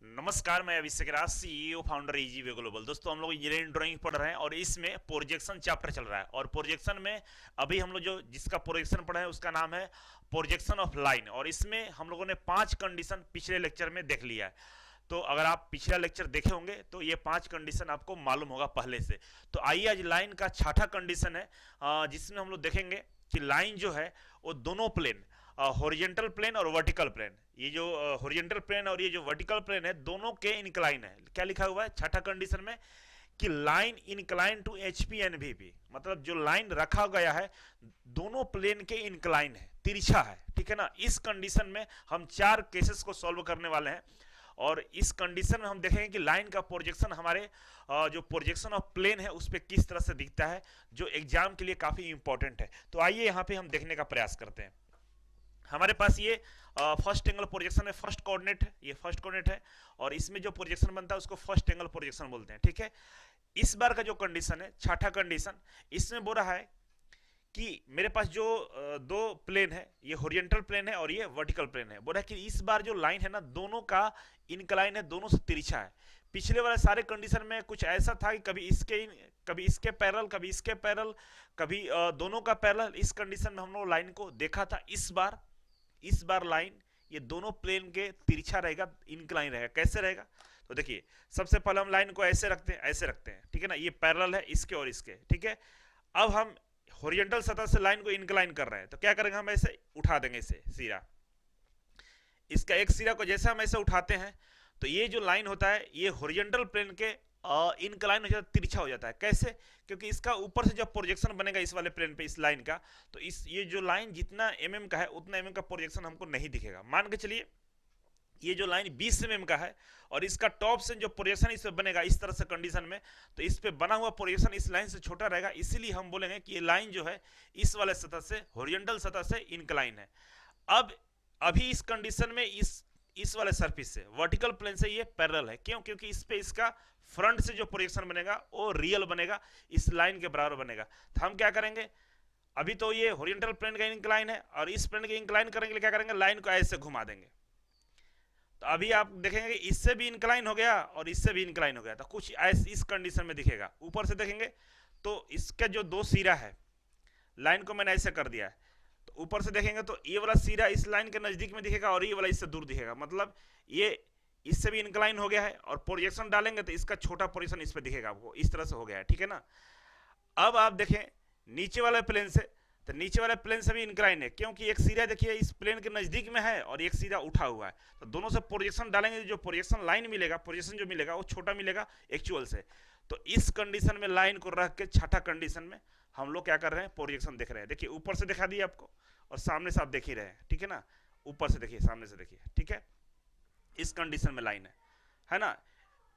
नमस्कार, मैं Abhishek Raj, CEO founder Easy Way Global. दोस्तों, हम लोग इंजीनियरिंग ड्राइंग पढ़ रहे हैं और इसमें प्रोजेक्शन चैप्टर चल रहा है। और प्रोजेक्शन में अभी हम लोग जो जिसका प्रोजेक्शन पढ़ा है उसका नाम है प्रोजेक्शन ऑफ लाइन। और इसमें हम लोगों ने 5 कंडीशन पिछले लेक्चर में देख लिया है। तो अगर आप पिछला लेक्चर देखे होंगे तो ये 5 कंडीशन आपको मालूम होगा पहले से। तो आइए आज लाइन का छठा कंडीशन है, जिसमें हम लोग देखेंगे कि लाइन जो है वो दोनों प्लेन, हॉरिजेंटल प्लेन और वर्टिकल प्लेन, ये जो हॉरिजेंटल प्लेन और ये जो वर्टिकल प्लेन है दोनों के इंक्लाइन है। क्या लिखा हुआ है छठा कंडीशन में कि line incline to HP and VP, मतलब जो लाइन रखा गया है दोनों प्लेन के इंक्लाइन है, तिरछा है। ठीक है ना। इस कंडीशन में हम 4 केसेस को सॉल्व करने वाले हैं। और इस कंडीशन में हम देखेंगे कि लाइन का प्रोजेक्शन हमारे जो प्रोजेक्शन ऑफ प्लेन है उस पर किस तरह से दिखता है, जो एग्जाम के लिए काफी इंपॉर्टेंट है। तो आइए यहाँ पे हम देखने का प्रयास करते हैं। हमारे पास ये फर्स्ट एंगल प्रोजेक्शन है, फर्स्ट कोऑर्डिनेट है, ये फर्स्ट कोऑर्डिनेट है। और इसमें जो प्रोजेक्शन बनता है उसको फर्स्ट एंगल प्रोजेक्शन बोलते हैं। ठीक है। इस बार का जो कंडीशन है छठा कंडीशन, इसमें बोल रहा है कि मेरे पास जो दो प्लेन है, ये हॉरिजॉन्टल प्लेन है और ये वर्टिकल प्लेन है। बोल रहा है कि इस बार जो लाइन है ना दोनों का इनक्लाइन है, दोनों से तिरछा है। पिछले वाले सारे कंडीशन में कुछ ऐसा था कि कभी इसके पैरेलल, कभी इसके पैरेलल, कभी दोनों का पैरेलल। इस कंडीशन में हम लोग लाइन को देखा था। इस बार लाइन ये दोनों प्लेन के तिरछा रहेगा, इनक्लाइन रहेगा। कैसे रहेगा? तो देखिए, सबसे पहले हम लाइन को ऐसे रखते हैं, ऐसे रखते हैं। ठीक है ना। ये पैरेलल है इसके और इसके। ठीक है। अब हम हॉरिजॉन्टल सतह से लाइन को इंक्लाइन कर रहे हैं, तो क्या करेंगे, हम ऐसे उठा देंगे इसे सिरा। इसका एक सिरा को जैसे हम ऐसे उठाते हैं तो ये जो लाइन होता है ये हॉरिजॉन्टल प्लेन के इनक्लाइन हो जाता है, तिरछा हो जाता है। कैसे? क्योंकि इसका ऊपर से जब प्रोजेक्शन बनेगा इस वाले प्लेन पे, इस लाइन का, तो इस ये जो लाइन जितना mm का है उतना mm का प्रोजेक्शन हमको नहीं दिखेगा। मान के चलिए ये जो लाइन 20 mm का है और इसका टॉप से जो प्रोजेक्शन इस पे बनेगा इस तरह से कंडीशन में, तो इस पे बना हुआ प्रोजेक्शन इस लाइन से छोटा रहेगा। इसीलिए हम बोलेंगे कि ये लाइन जो है इस वाले सतह से, हॉरिजॉन्टल सतह से इनक्लाइन है। अब अभी इस कंडीशन में इस वाले सरफेस से, वर्टिकल प्लेन से ये पैरेलल है। क्यों? क्योंकि इस पे इसका फ्रंट से जो प्रोजेक्शन बनेगा वो रियल बनेगा, इस लाइन के बराबर बनेगा। तो हम क्या करेंगे, अभी तो ये हॉरिजॉन्टल प्लेन का इंक्लाइन है और इस प्लेन के इंक्लाइन करने के लिए क्या करेंगे, लाइन को ऐसे घुमा देंगे। तो अभी आप देखेंगे इससे भी इंक्लाइन हो गया और इससे भी इंक्लाइन हो गया। तो कुछ ऐसे इस कंडीशन में दिखेगा। ऊपर से देखेंगे तो इसका जो दो सिरा है, लाइन को मैंने ऐसे कर दिया है, तो ऊपर से देखेंगे तो ये वाला सिरा इस लाइन के नजदीक में दिखेगा और ये वाला इससे दूर दिखेगा। मतलब ये इससे भी इंक्लाइन हो गया है और प्रोजेक्शन डालेंगे तो इसका छोटा प्रोजेक्शन इस पे दिखेगा आपको, इस तरह से हो गया है। ठीक है ना। अब आप देखें नीचे वाले प्लेन से, तो नीचे वाले प्लेन से भी इंक्लाइन है, क्योंकि एक सिरा देखिए इस प्लेन के नजदीक में है और एक सिरा उठा हुआ है। तो दोनों से प्रोजेक्शन डालेंगे, जो प्रोजेक्शन लाइन मिलेगा, प्रोजेक्शन जो मिलेगा वो छोटा मिलेगा एक्चुअल से। तो इस कंडीशन में लाइन को रख के छठा कंडीशन में हम लोग क्या कर रहे हैं, प्रोजेक्शन देख रहे हैं। देखिए ऊपर से दिखा दिया आपको और सामने से आप देख ही रहे हैं। ठीक है ना। ऊपर से देखिए, सामने से देखिए। ठीक है। इस कंडीशन में लाइन है ना।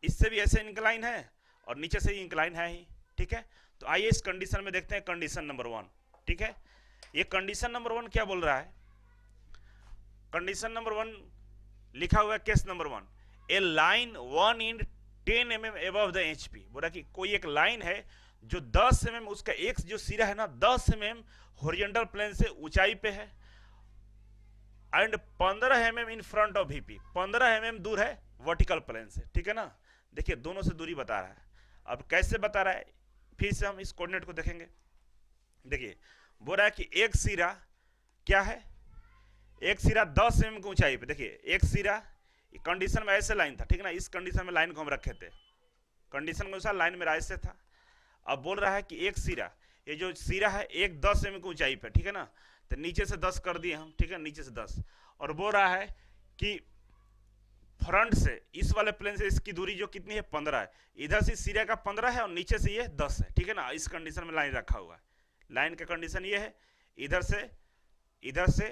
इससे भी ऐसे इंक्लाइन है और नीचे से ही इंक्लाइन है ही। ठीक है। तो आइए इस कंडीशन में देखते हैं कंडीशन नंबर 1। ठीक है। ये कंडीशन नंबर 1 क्या बोल रहा है? कंडीशन नंबर 1 लिखा हुआ है, case number 1, A line 1 in 10 mm above the HP। बोला कि कोई एक लाइन है जो 10 mm, उसका एक जो सिरा है ना 10 mm हॉरिजॉन्टल प्लेन से ऊंचाई पे है, and 15 mm in front of VP, 15 mm दूर है वर्टिकल प्लेन से। ठीक है ना। देखिए दोनों से दूरी बता रहा है। अब कैसे बता रहा है, फिर से हम इस कोऑर्डिनेट को देखेंगे। देखिए बोल रहा है कि एक सिरा क्या है, एक सिरा 10 mm की ऊंचाई पे। देखिए एक सिरा, कंडीशन में ऐसे लाइन था। ठीक है ना। इस कंडीशन में लाइन को हम रखे थे, कंडीशन के अनुसार लाइन मेरा ऐसे था। अब बोल रहा है कि एक सिरा, ये जो सिरा है एक 10 mm की ऊंचाई पे। ठीक है ना। तो नीचे से 10 कर दिए हम। ठीक है, नीचे से 10। और बोल रहा है कि फ्रंट से, इस वाले प्लेन से इसकी दूरी जो कितनी है, 15 है। इधर से सिरा का 15 है और नीचे से ये 10 है। ठीक है ना। इस कंडीशन में लाइन रखा हुआ है। लाइन का कंडीशन ये है, इधर से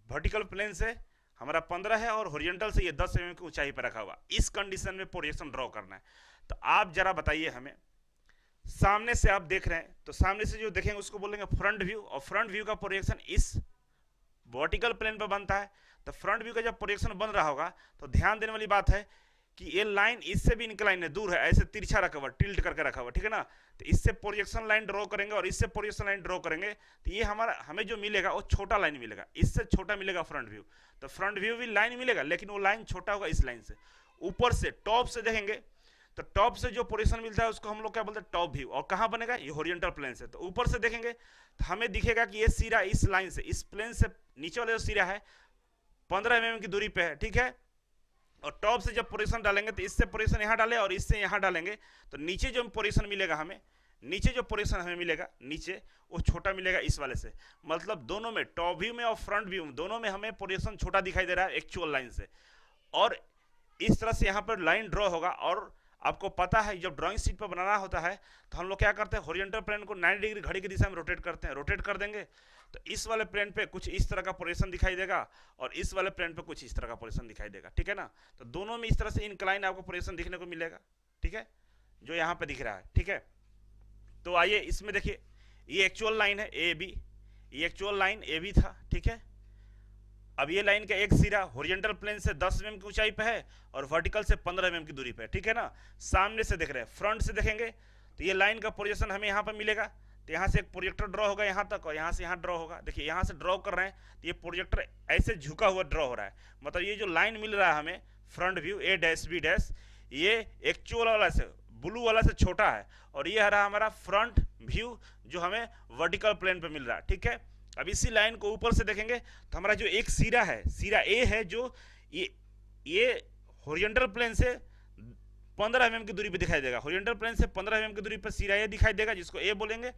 वर्टिकल प्लेन से हमारा 15 है और हॉरिजॉन्टल से ये 10 mm की ऊंचाई पर रखा हुआ। इस कंडीशन में प्रोजेक्शन ड्रॉ करना है। तो आप जरा बताइए हमें, सामने से आप देख रहे हैं तो सामने से जो देखेंगे उसको बोलेंगे फ्रंट व्यू, और फ्रंट व्यू का प्रोजेक्शन इस वर्टिकल प्लेन पर बनता है। तो फ्रंट व्यू का जब प्रोजेक्शन बन रहा होगा तो ध्यान देने वाली बात है कि ये लाइन इससे भी इंक्लाइन है, दूर है, ऐसे तिरछा रखा हुआ, टिल्ट करके रखा हुआ। ठीक है ना। तो इससे प्रोजेक्शन लाइन ड्रॉ करेंगे और इससे प्रोजेक्शन लाइन ड्रॉ करेंगे तो ये हमें जो मिलेगा वो छोटा लाइन मिलेगा, इससे छोटा मिलेगा फ्रंट व्यू। तो फ्रंट व्यू भी लाइन मिलेगा लेकिन वो लाइन छोटा होगा इस लाइन से। ऊपर से टॉप से देखेंगे तो टॉप से जो पोजीशन मिलता है उसको हम लोग क्या बोलते हैं, टॉप व्यू। और कहाँ बनेगा, ये होरिजेंटल प्लेन से। तो ऊपर से देखेंगे तो हमें दिखेगा कि ये सिरा इस लाइन से, इस प्लेन से नीचे वाले जो सिरा है 15 mm की दूरी पे है, ठीक है। और टॉप से जब पोजीशन डालेंगे तो इससे पोजीशन यहाँ डाले और इससे यहाँ डालेंगे तो नीचे जो पोजीशन मिलेगा हमें, नीचे जो पोजीशन हमें मिलेगा नीचे, वो छोटा मिलेगा इस वाले से। मतलब दोनों में, टॉप व्यू में और फ्रंट व्यू में, दोनों में हमें पोजीशन छोटा दिखाई दे रहा है एक्चुअल लाइन से। और इस तरह से यहाँ पर लाइन ड्रॉ होगा। और आपको पता है जब ड्राइंग शीट पर बनाना होता है तो हम लोग क्या करते हैं, होरिजेंटल प्लेन को 90 डिग्री घड़ी की दिशा में रोटेट करते हैं। रोटेट कर देंगे तो इस वाले प्लेन पे कुछ इस तरह का पोजीशन दिखाई देगा और इस वाले प्लेन पे कुछ इस तरह का पोजीशन दिखाई देगा, ठीक है ना। तो दोनों में इस तरह से इनक्लाइन आपको पोजीशन दिखने को मिलेगा, ठीक है, जो यहाँ पे दिख रहा है, ठीक है। तो आइए इसमें देखिए, ये एक्चुअल लाइन है ए बी, ये एक्चुअल लाइन ए बी था, ठीक है। अब ये लाइन का एक सिरा हॉरिजॉन्टल प्लेन से 10 mm की ऊंचाई पे है और वर्टिकल से 15 mm की दूरी पे है, ठीक है ना। सामने से देख रहे हैं, फ्रंट से देखेंगे तो ये लाइन का पोजीशन हमें यहाँ पर मिलेगा। तो यहाँ से एक प्रोजेक्टर ड्रॉ होगा यहाँ तक और यहाँ से यहाँ ड्रॉ होगा। देखिए यहाँ से ड्रॉ कर रहे हैं तो ये प्रोजेक्टर ऐसे झुका हुआ ड्रॉ हो रहा है। मतलब ये जो लाइन मिल रहा है हमें फ्रंट व्यू ए डैश बी डैश, ये एक्चुअल वाला से, ब्लू वाला से छोटा है। और ये रहा हमारा फ्रंट व्यू जो हमें वर्टिकल प्लेन पे मिल रहा है, ठीक है। अब इसी लाइन को ऊपर से देखेंगे तो हमारा जो एक सिरा है, सिरा ए है, जो ये हॉरिजॉन्टल प्लेन से 15 mm की दूरी पे दिखाई देगा। हॉरिजॉन्टल प्लेन से 15 mm की दूरी पे सिरा ए दिखाई देगा, जिसको ए बोलेंगे।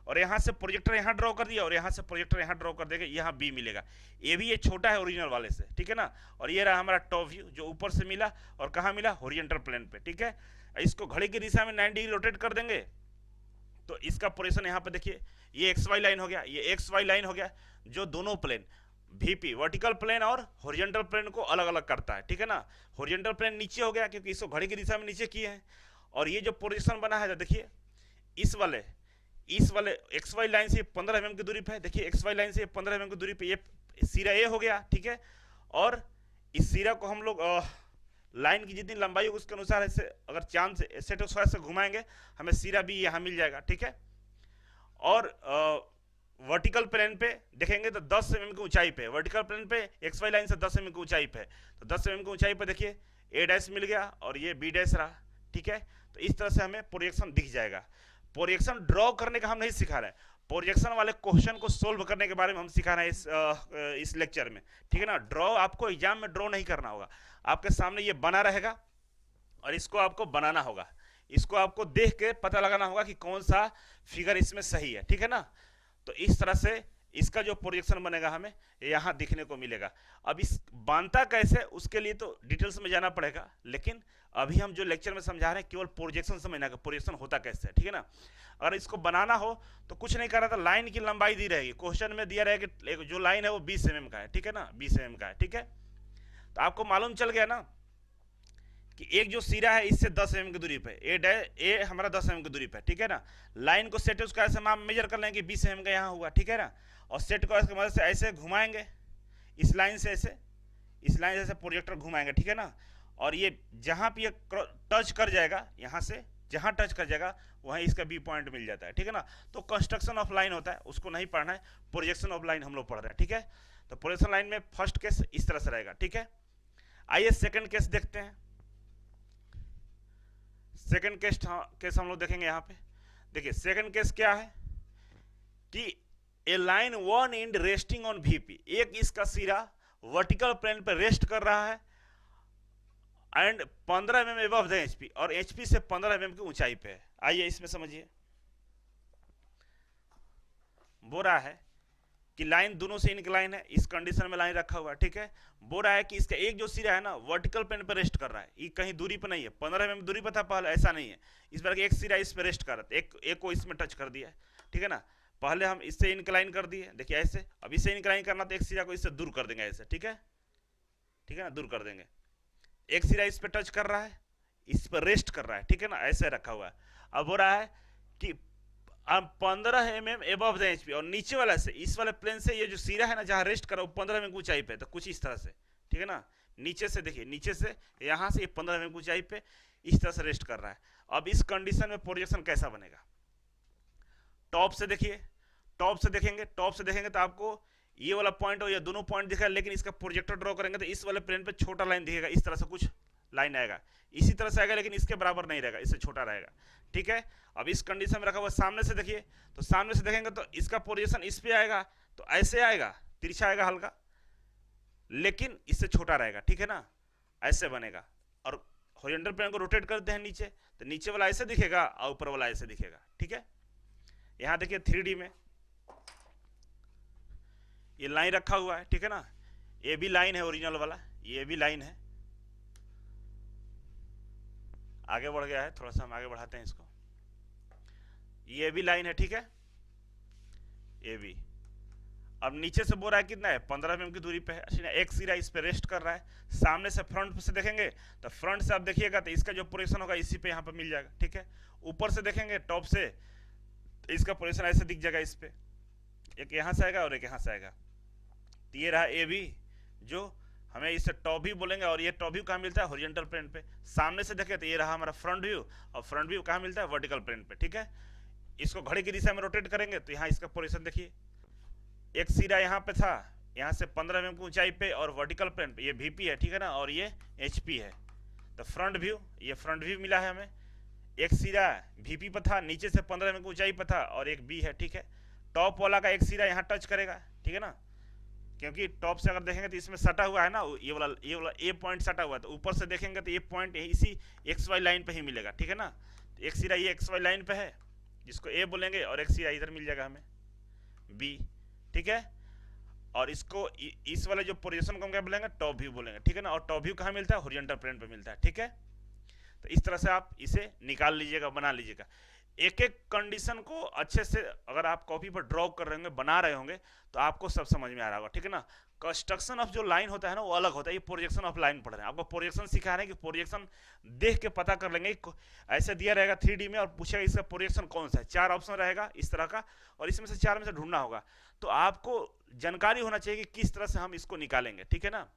और यहाँ से प्रोजेक्टर यहाँ ड्रॉ कर दिया और यहाँ से प्रोजेक्टर यहाँ ड्रॉ कर देगा, यहाँ बी मिलेगा। ए भी ये छोटा है ओरिजिनल वाले से, ठीक है ना। और ये रहा हमारा टॉप व्यू जो ऊपर से मिला और कहाँ मिला, हॉरिजॉन्टल प्लेन पे, ठीक है। इसको घड़ी की दिशा में 90 डिग्री रोटेट कर देंगे तो इसका पोजीशन यहाँ पे देखिए, ये एक्स वाई लाइन हो गया, ये एक्स वाई लाइन हो गया, जो दोनों प्लेन VP वर्टिकल प्लेन और हॉरिजॉन्टल प्लेन को अलग अलग करता है, ठीक है ना। हॉरिजॉन्टल प्लेन नीचे हो गया क्योंकि इसको घड़ी की दिशा में नीचे किए हैं। और ये जो पोजीशन बना है तो देखिए इस वाले एक्स वाई लाइन से 15 mm की दूरी पे है। देखिए एक्स वाई लाइन से 15 mm की दूरी पे ये सिरा ए हो गया, ठीक है। और इस सिरा को हम लोग लाइन की जितनी लंबाई होगी उसके अनुसार ऐसे अगर चांद से ऐसे तो से घुमाएंगे हमें सिरा भी यहाँ मिल जाएगा, ठीक है। और वर्टिकल प्लेन पे देखेंगे तो 10 mm की ऊंचाई पे, वर्टिकल प्लेन पे एक्स वाई लाइन से 10 mm की ऊंचाई पे, तो 10 mm की ऊंचाई पे देखिए ए डैश मिल गया और ये बी डैश रहा, ठीक है। तो इस तरह से हमें प्रोजेक्शन दिख जाएगा। प्रोजेक्शन ड्रॉ करने का हम नहीं सिखा रहे हैं, प्रोजेक्शन वाले क्वेश्चन को सोल्व करने के बारे में हम सिखा रहे हैं इस लेक्चर में, ठीक है ना। ड्रॉ आपको एग्जाम में ड्रॉ नहीं करना होगा, आपके सामने ये बना रहेगा और इसको आपको बनाना होगा, इसको आपको देख के पता लगाना होगा कि कौन सा फिगर इसमें सही है, ठीक है ना। तो इस तरह से इसका जो प्रोजेक्शन बनेगा हमें यहाँ दिखने को मिलेगा। अब इस बांधता कैसे, उसके लिए तो डिटेल्स में जाना पड़ेगा, लेकिन अभी हम जो लेक्चर में समझा रहे हैं केवल प्रोजेक्शन समझना है, प्रोजेक्शन होता कैसे है, ठीक है ना। अगर इसको बनाना हो तो कुछ नहीं कर रहा था, लाइन की लंबाई दी रहेगी, क्वेश्चन में दिया रहेगा कि जो लाइन है वो 20 mm का है, ठीक है ना, 20 mm का है, ठीक है। तो आपको मालूम चल गया ना कि एक जो सिरा है इससे 10 mm की दूरी पे, ए हमारा 10 mm की दूरी पे, ठीक है ना। लाइन को सेट उसका ऐसे हम मेजर कर लेंगे 20 mm का यहाँ हुआ, ठीक है ना। और सेट को इसकी मदद से ऐसे घुमाएंगे, इस लाइन से ऐसे, इस लाइन से ऐसे प्रोजेक्टर घुमाएंगे, ठीक है ना। और ये जहाँ भी टच कर जाएगा, यहाँ से जहाँ टच कर जाएगा वहीं इसका बी पॉइंट मिल जाता है, ठीक है ना। तो कंस्ट्रक्शन ऑफ लाइन होता है, उसको नहीं पढ़ना है, प्रोजेक्शन ऑफ लाइन हम लोग पढ़ रहे हैं, ठीक है। तो प्रोजेक्शन लाइन में फर्स्ट केस इस तरह से रहेगा, ठीक है। आइए सेकंड केस देखते हैं। सेकंड केस हम लोग देखेंगे यहाँ पे। देखिए सेकंड केस क्या है कि A line one and resting on VP, एक इसका सिरा वर्टिकल प्लेन पर रेस्ट कर रहा है and 15 mm above the HP, और HP से 15 mm की ऊंचाई पे है। आइए इसमें समझिए, बोल रहा है कि लाइन दोनों से इंक्लाइन है, इस कंडीशन में लाइन रखा हुआ है, ठीक है। बोल रहा है कि इसका एक जो सिरा है ना वर्टिकल प्लेन पर रेस्ट कर रहा है, ये कहीं दूरी पर नहीं है, 15 mm दूरी पर था पहले, ऐसा नहीं है। इस बार एक सिरा इस पर रेस्ट कर रहा है, एक को इसमें टच कर दिया है, ठीक है ना। पहले हम इससे इंक्लाइन कर दिए, देखिए ऐसे। अब इससे इंक्लाइन करना तो एक सिरा को इससे दूर कर देंगे ऐसे, ठीक है, ठीक है ना, दूर कर देंगे। एक सिरा इस पे टच कर रहा है, इस पर रेस्ट कर रहा है, ठीक है ना, ऐसे रखा हुआ है। अब हो रहा है कि 15 mm एबव द HP, और नीचे वाला से, इस वाले प्लेन से ये जो सिरा है ना जहाँ रेस्ट कर रहा है 15 mm की ऊंचाई पे, तो कुछ इस तरह से, ठीक है ना। नीचे से देखिए, नीचे से यहाँ से ये 15 mm की ऊंचाई पे इस तरह से रेस्ट कर रहा है। अब इस कंडीशन में प्रोजेक्शन कैसा बनेगा, टॉप से देखिए, टॉप से देखेंगे तो आपको ये वाला पॉइंट और ये दोनों पॉइंट दिखा है, लेकिन इसका प्रोजेक्टर ड्रॉ करेंगे तो इस वाले प्लेन पे छोटा लाइन दिखेगा, इस तरह से कुछ लाइन आएगा, इसी तरह से आएगा, लेकिन इसके बराबर नहीं रहेगा, इससे छोटा रहेगा। ठीक है, अब इस कंडीशन में रखा हुआ सामने से देखिए, तो सामने से देखेंगे तो इसका पोजीशन इस पे आएगा, तो ऐसे आएगा, तिरछा आएगा हल्का, लेकिन इससे छोटा रहेगा। ठीक है ना, ऐसे बनेगा। और हॉरिजॉन्टल प्लेन को रोटेट करते हैं नीचे, तो नीचे वाला ऐसे दिखेगा और ऊपर वाला ऐसे दिखेगा। ठीक है, यहां देखिए 3D में ये लाइन रखा हुआ है। ठीक है ना, ये भी लाइन है ओरिजिनल वाला, ये भी लाइन है। आगे बढ़ गया है, थोड़ा सा हम आगे बढ़ाते हैं इसको। ये भी लाइन है, ठीक है, ये भी। अब नीचे से बोल रहा है कितना है, 15 mm की दूरी पे है। अच्छा, एक सिरा इस पे रेस्ट कर रहा है। सामने से फ्रंट से देखेंगे तो फ्रंट से आप देखिएगा तो इसका जो पोजीशन होगा इसी पे यहाँ पे मिल जाएगा। ठीक है, ऊपर से देखेंगे टॉप से तो इसका पोजीशन ऐसे दिख जाएगा, इस पे एक यहाँ से आएगा और एक यहाँ से आएगा। तो ये रहा ए बी, जो हमें इसे टॉप व्यू बोलेंगे। और ये टॉप व्यू कहाँ मिलता है, हॉरिजॉन्टल प्लेन पे। सामने से देखें तो ये रहा हमारा फ्रंट व्यू, और फ्रंट व्यू कहाँ मिलता है, वर्टिकल प्लेन पे। ठीक है, इसको घड़ी की दिशा में रोटेट करेंगे तो यहाँ इसका पोजीशन देखिए, एक सिरा यहाँ पे था, यहाँ से 15 mm की ऊंचाई पे, और वर्टिकल प्लेन पे ये वीपी है। ठीक है ना, और ये एचपी है। तो फ्रंट व्यू, ये फ्रंट व्यू मिला है हमें। एक सिरा वीपी पर था, नीचे से 15 mm की ऊंचाई पर था, और एक बी है। ठीक है, टॉप वाला का एक सिरा यहाँ टच करेगा। ठीक है ना, क्योंकि टॉप से अगर देखेंगे तो इसमें सटा हुआ है ना, ये वाला ए पॉइंट सटा हुआ है। तो ऊपर से देखेंगे तो ये पॉइंट इसी एक्स वाई लाइन पे ही मिलेगा। ठीक है ना, तो एक सिरा ये एक्स वाई लाइन पे है, जिसको ए बोलेंगे, और एक सिरा इधर मिल जाएगा हमें, बी। ठीक है, और इसको इस वाले जो पोजीशन को हम क्या बोलेंगे, टॉप व्यू बोलेंगे। ठीक है ना, और टॉप व्यू कहाँ मिलता है, हॉरिजॉन्टल प्लेन पे मिलता है। ठीक है, तो इस तरह से आप इसे निकाल लीजिएगा, बना लीजिएगा। एक एक कंडीशन को अच्छे से अगर आप कॉपी पर ड्रॉ कर रहे होंगे, बना रहे होंगे, तो आपको सब समझ में आ रहा होगा। ठीक है ना, कंस्ट्रक्शन ऑफ जो लाइन होता है ना, वो अलग होता है। ये प्रोजेक्शन ऑफ लाइन पढ़ रहे हैं, आपको प्रोजेक्शन सिखा रहे हैं कि प्रोजेक्शन देख के पता कर लेंगे। ऐसे दिया रहेगा 3D में और पूछेगा इसका प्रोजेक्शन कौन सा है, 4 ऑप्शन रहेगा इस तरह का, और इसमें से 4 में से ढूंढना होगा। तो आपको जानकारी होना चाहिए कि किस तरह से हम इसको निकालेंगे। ठीक है ना,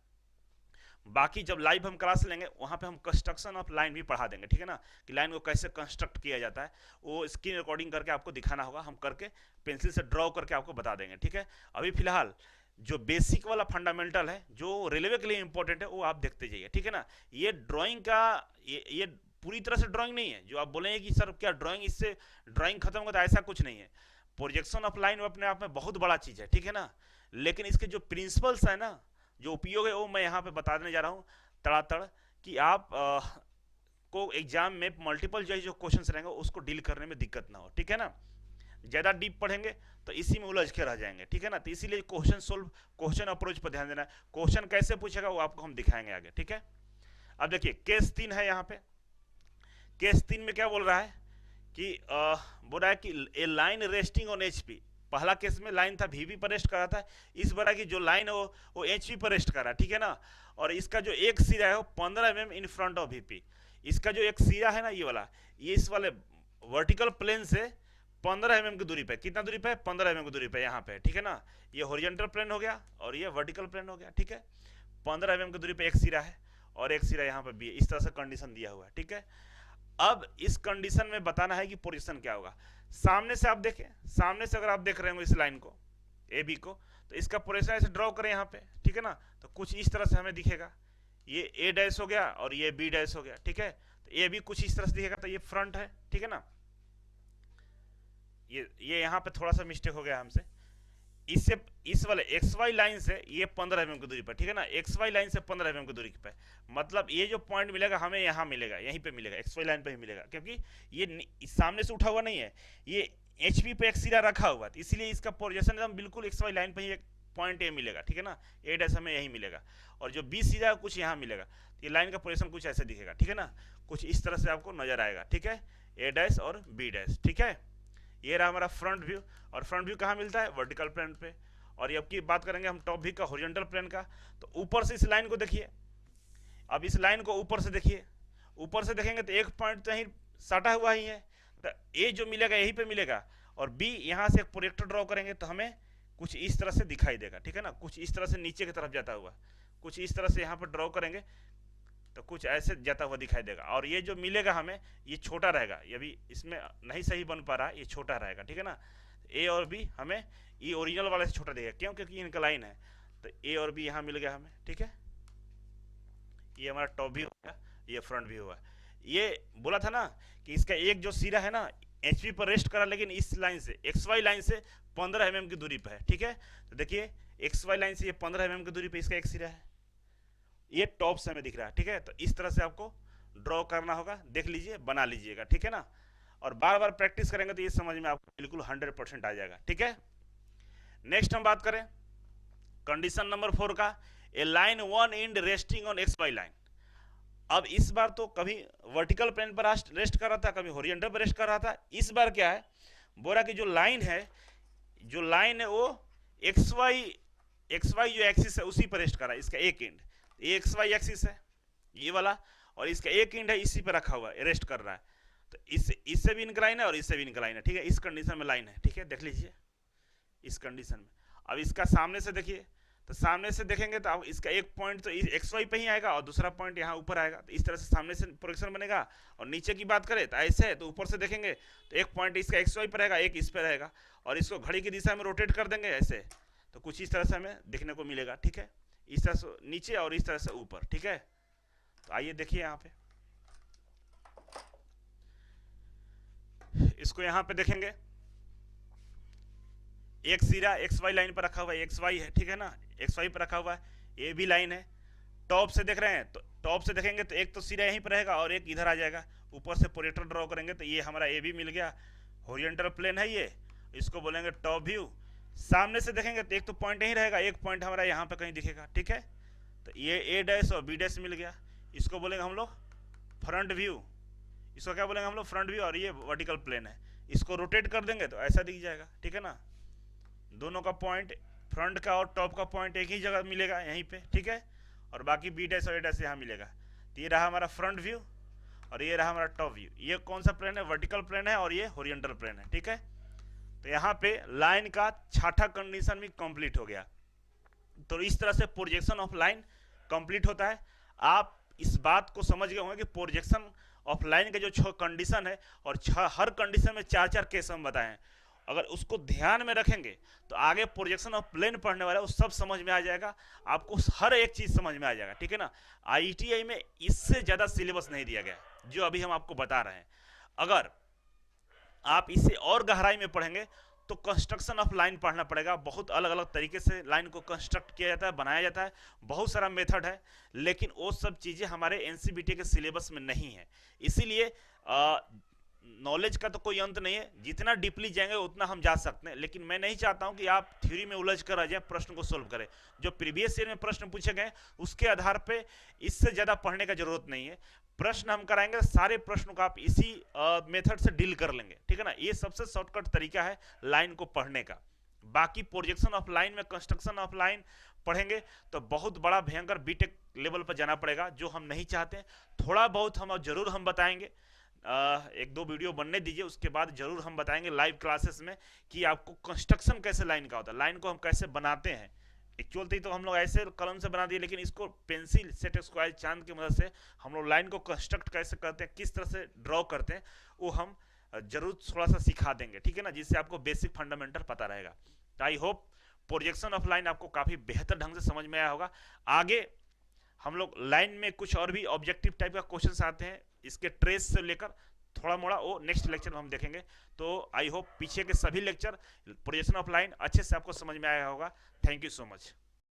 बाकी जब लाइव हम क्लास लेंगे वहां पे हम कंस्ट्रक्शन ऑफ लाइन भी पढ़ा देंगे। ठीक है ना, कि लाइन को कैसे कंस्ट्रक्ट किया जाता है, वो स्क्रीन रिकॉर्डिंग करके आपको दिखाना होगा, हम करके पेंसिल से ड्रॉ करके आपको बता देंगे। ठीक है, अभी फिलहाल जो बेसिक वाला फंडामेंटल है, जो रेलवे के लिए इंपॉर्टेंट है, वो आप देखते जाइए। ठीक है ना, ये ड्राइंग का ये पूरी तरह से ड्राइंग नहीं है। जो आप बोलेंगे कि सर क्या ड्राइंग, इससे ड्राइंग खत्म होगा, तो ऐसा कुछ नहीं है। प्रोजेक्शन ऑफ लाइन अपने आप में बहुत बड़ा चीज है। ठीक है ना, लेकिन इसके जो प्रिंसिपल्स है ना, जो उपयोग है, वो मैं यहाँ पे बता देने जा रहा हूँ तड़ातड़, कि आप को एग्जाम में मल्टीपल जो क्वेश्चंस रहेंगे उसको डील करने में दिक्कत ना हो। ठीक है ना, ज़्यादा डीप पढ़ेंगे तो इसी में उलझ के रह जाएंगे। ठीक है ना, तो इसीलिए क्वेश्चन अप्रोच पर ध्यान देना है। क्वेश्चन कैसे पूछेगा वो आपको हम दिखाएंगे आगे। ठीक है, अब देखिए केस 3 है यहाँ पे। केस 3 में क्या बोल रहा है कि बोल रहा है कि A line resting on HP. पहला केस में लाइन था वीवी पर रेस्ट कर रहा था, इस बार की जो लाइन है वो एचपी पर रेस्ट कर रहा है। ठीक है ना, और इसका जो एक सिरा है वो 15 mm in front of VP. इसका जो एक सिरा है ना, ये वाला, ये इस वाले वर्टिकल प्लेन से 15 mm की दूरी पे, कितना दूरी पे, 15 mm की दूरी पे यहाँ पे। ठीक है ना, ये हॉरिजॉन्टल प्लेन हो गया और ये वर्टिकल प्लेन हो गया। ठीक है, 15 mm की दूरी पे एक सिरा है और एक सिरा यहाँ पे भी है। इस तरह से कंडीशन दिया हुआ है। ठीक है, अब इस कंडीशन में बताना है कि पोजीशन क्या होगा। सामने से आप देखें, सामने से अगर आप देख रहे हो इस लाइन को, ए बी को, तो इसका पोजीशन ऐसे ड्रॉ करें यहाँ पे। ठीक है ना, तो कुछ इस तरह से हमें दिखेगा, ये ए डैश हो गया और ये बी डैश हो गया। ठीक है, तो ये भी कुछ इस तरह से दिखेगा, तो ये फ्रंट है। ठीक है ना, ये यहाँ पे थोड़ा सा मिस्टेक हो गया हमसे, इससे इस वाले एक्स वाई लाइन से ये 15 mm की दूरी पर। ठीक है ना, एक्स वाई लाइन से 15 mm की दूरी पे, मतलब ये जो पॉइंट मिलेगा हमें यहाँ मिलेगा, यहीं पे मिलेगा, एक्स वाई लाइन पे ही मिलेगा, क्योंकि ये सामने से उठा हुआ नहीं है, ये एचपी पे एक सिरा रखा हुआ है, इसलिए इसका पोजीशन एकदम बिल्कुल एक्स वाई लाइन पे ही एक पॉइंट ए मिलेगा। ठीक है ना, ए डैश हमें यही मिलेगा, और जो बी सिरा कुछ यहाँ मिलेगा। ये लाइन का पोजीशन कुछ ऐसे दिखेगा। ठीक है ना, कुछ इस तरह से आपको नजर आएगा। ठीक है, ए डैश और बी डैश। ठीक है, ये रहा हमारा फ्रंट व्यू, और फ्रंट व्यू कहाँ मिलता है, वर्टिकल प्लेन पे। और ये अब की बात करेंगे हम टॉप व्यू का, हॉरिजॉन्टल प्लेन का। तो ऊपर से इस लाइन को देखिए, अब इस लाइन को ऊपर से देखिए, ऊपर से देखेंगे तो एक पॉइंट तो यहीं सटा हुआ ही है, तो ए जो मिलेगा यहीं पे मिलेगा, और बी यहाँ से एक प्रोजेक्टर ड्रॉ करेंगे तो हमें कुछ इस तरह से दिखाई देगा। ठीक है ना, कुछ इस तरह से नीचे की तरफ जाता हुआ, कुछ इस तरह से यहाँ पर ड्रॉ करेंगे तो कुछ ऐसे जाता हुआ दिखाई देगा। और ये जो मिलेगा हमें, ये छोटा रहेगा, ये भी इसमें नहीं सही बन पा रहा है, ये छोटा रहेगा। ठीक है ना, ए और बी हमें ये ओरिजिनल वाले से छोटा देगा, क्यों, क्योंकि इनका लाइन है। तो ए और बी यहाँ मिल गया हमें। ठीक है, ये हमारा टॉप व्यू हो गया। ये फ्रंट व्यू है। ये बोला था ना कि इसका एक जो सिरा है ना एचपी पर रेस्ट करा, लेकिन इस लाइन से एक्स वाई लाइन से 15 mm की दूरी पर है, ठीक है। तो देखिए एक्स वाई लाइन से ये 15 mm की दूरी पे इसका एक सिरा है, ये टॉप से हमें दिख रहा है, ठीक है। तो इस तरह से आपको ड्रॉ करना होगा, देख लीजिए, बना लीजिएगा, ठीक है ना। और बार बार प्रैक्टिस करेंगे तो ये समझ में आपको बिल्कुल 100% आ जाएगा, ठीक है। नेक्स्ट हम बात करें कंडीशन नंबर 4 का, A line one and resting on X Y line. अब इस बार तो कभी वर्टिकल प्लेन पर रेस्ट कर रहा था, कभी हॉरिजॉन्टल पर रेस्ट कर रहा था। इस बार क्या है, बोरा की जो लाइन है वो एक्स वाई जो एक्सिस है उसी पर रेस्ट कर रहा है। इसका एक एंड ये एक्स वाई एक्सिस है ये वाला, और इसका एक एंड है इसी पर रखा हुआ है, रेस्ट कर रहा है। तो इससे भी इंक्लाइन है और इससे भी इंक्लाइन है, ठीक है। इस कंडीशन में लाइन है, ठीक है, देख लीजिए इस कंडीशन में। अब इसका सामने से देखिए, तो सामने से देखेंगे तो अब इसका एक पॉइंट तो एक्स वाई पे ही आएगा और दूसरा पॉइंट यहाँ ऊपर आएगा। तो इस तरह से सामने से प्रोजेक्शन बनेगा। और नीचे की बात करें तो ऐसे है, तो ऊपर से देखेंगे तो एक पॉइंट इसका एक्स वाई पर रहेगा, एक इस पर रहेगा, और इसको घड़ी की दिशा में रोटेट कर देंगे ऐसे, तो कुछ इस तरह से हमें देखने को मिलेगा, ठीक है। इस तरह से नीचे और इस तरह से ऊपर, ठीक है। तो आइए देखिए यहाँ पे, इसको यहाँ पे देखेंगे, एक सिरा एक्स वाई लाइन पर रखा हुआ है, एक्स वाई है, ठीक है ना, एक्स वाई पर रखा हुआ है। ये भी लाइन है, टॉप से देख रहे हैं तो टॉप से देखेंगे तो एक तो सिरा यहीं पर रहेगा और एक इधर आ जाएगा। ऊपर से प्रोजेक्टर ड्रॉ करेंगे तो ये हमारा ए भी मिल गया, हॉरिजॉन्टल प्लेन है ये, इसको बोलेंगे टॉप व्यू। सामने से देखेंगे तो एक तो पॉइंट यहीं रहेगा, एक पॉइंट हमारा यहाँ पे कहीं दिखेगा, ठीक है। तो ये ए डैश और बी डैश मिल गया, इसको बोलेंगे हम लोग फ्रंट व्यू। इसको क्या बोलेंगे हम लोग, फ्रंट व्यू। और ये वर्टिकल प्लेन है, इसको रोटेट कर देंगे तो ऐसा दिख जाएगा, ठीक है ना। दोनों का पॉइंट, फ्रंट का और टॉप का पॉइंट एक ही जगह मिलेगा यहीं पे, ठीक है। और बाकी बी डैश और ए डैश यहाँ मिलेगा। तो ये रहा हमारा फ्रंट व्यू और ये रहा हमारा टॉप व्यू। ये कौन सा प्लेन है, वर्टिकल प्लेन है, और ये हॉरिजॉन्टल प्लेन है, ठीक है। तो यहाँ पे लाइन का छठा कंडीशन भी कंप्लीट हो गया। तो इस तरह से प्रोजेक्शन ऑफ लाइन कंप्लीट होता है। आप इस बात को समझ गए होंगे कि प्रोजेक्शन ऑफ लाइन के जो 6 कंडीशन है और हर कंडीशन में 4-4 केस हम बताए हैं। अगर उसको ध्यान में रखेंगे तो आगे प्रोजेक्शन ऑफ प्लेन पढ़ने वाला है वो सब समझ में आ जाएगा, आपको हर एक चीज समझ में आ जाएगा, ठीक है ना। आईटीआई में इससे ज्यादा सिलेबस नहीं दिया गया जो अभी हम आपको बता रहे हैं। अगर आप इसे और गहराई में पढ़ेंगे तो कंस्ट्रक्शन ऑफ लाइन पढ़ना पड़ेगा। बहुत अलग अलग तरीके से लाइन को कंस्ट्रक्ट किया जाता है, बनाया जाता है, बहुत सारा मेथड है, लेकिन वो सब चीज़ें हमारे एनसीईआरटी के सिलेबस में नहीं है। इसीलिए नॉलेज का तो कोई अंत नहीं है, जितना डीपली जाएंगे उतना हम जा सकते हैं। लेकिन मैं नहीं चाहता हूं कि आप थ्योरी में उलझ कर आ जाए, प्रश्न को सोल्व करें। जो प्रीवियस ईयर में प्रश्न पूछे गए उसके आधार पे इससे ज़्यादा पढ़ने का जरूरत नहीं है। प्रश्न हम कराएंगे, सारे प्रश्नों को आप इसी मेथड से डील कर लेंगे, ठीक है ना। ये सबसे शॉर्टकट तरीका है लाइन को पढ़ने का। बाकी प्रोजेक्शन ऑफ लाइन में कंस्ट्रक्शन ऑफ लाइन पढ़ेंगे तो बहुत बड़ा भयंकर बीटेक लेवल पर जाना पड़ेगा, जो हम नहीं चाहते। थोड़ा बहुत हम जरूर हम बताएंगे, 1-2 वीडियो बनने दीजिए, उसके बाद जरूर हम बताएंगे लाइव क्लासेस में कि आपको कंस्ट्रक्शन कैसे लाइन का होता है, लाइन को हम कैसे बनाते हैं। एक्चुअल तो हम लोग ऐसे कलम से बना दिए, लेकिन इसको पेंसिल सेट स्क्वायर चांद की मदद से हम लोग लाइन को कंस्ट्रक्ट कैसे करते हैं, किस तरह से ड्रॉ करते हैं, वो हम जरूर थोड़ा सा सिखा देंगे, ठीक है ना, जिससे आपको बेसिक फंडामेंटल पता रहेगा। तो I hope projection of line आपको काफी बेहतर ढंग से समझ में आया होगा। आगे हम लोग लाइन में कुछ और भी ऑब्जेक्टिव टाइप का क्वेश्चन आते हैं, इसके ट्रेस से लेकर थोड़ा मोड़ा, वो नेक्स्ट लेक्चर में हम देखेंगे। तो आई होप पीछे के सभी लेक्चर प्रोजेक्शन ऑफ लाइन अच्छे से आपको समझ में आया होगा। Thank you so much.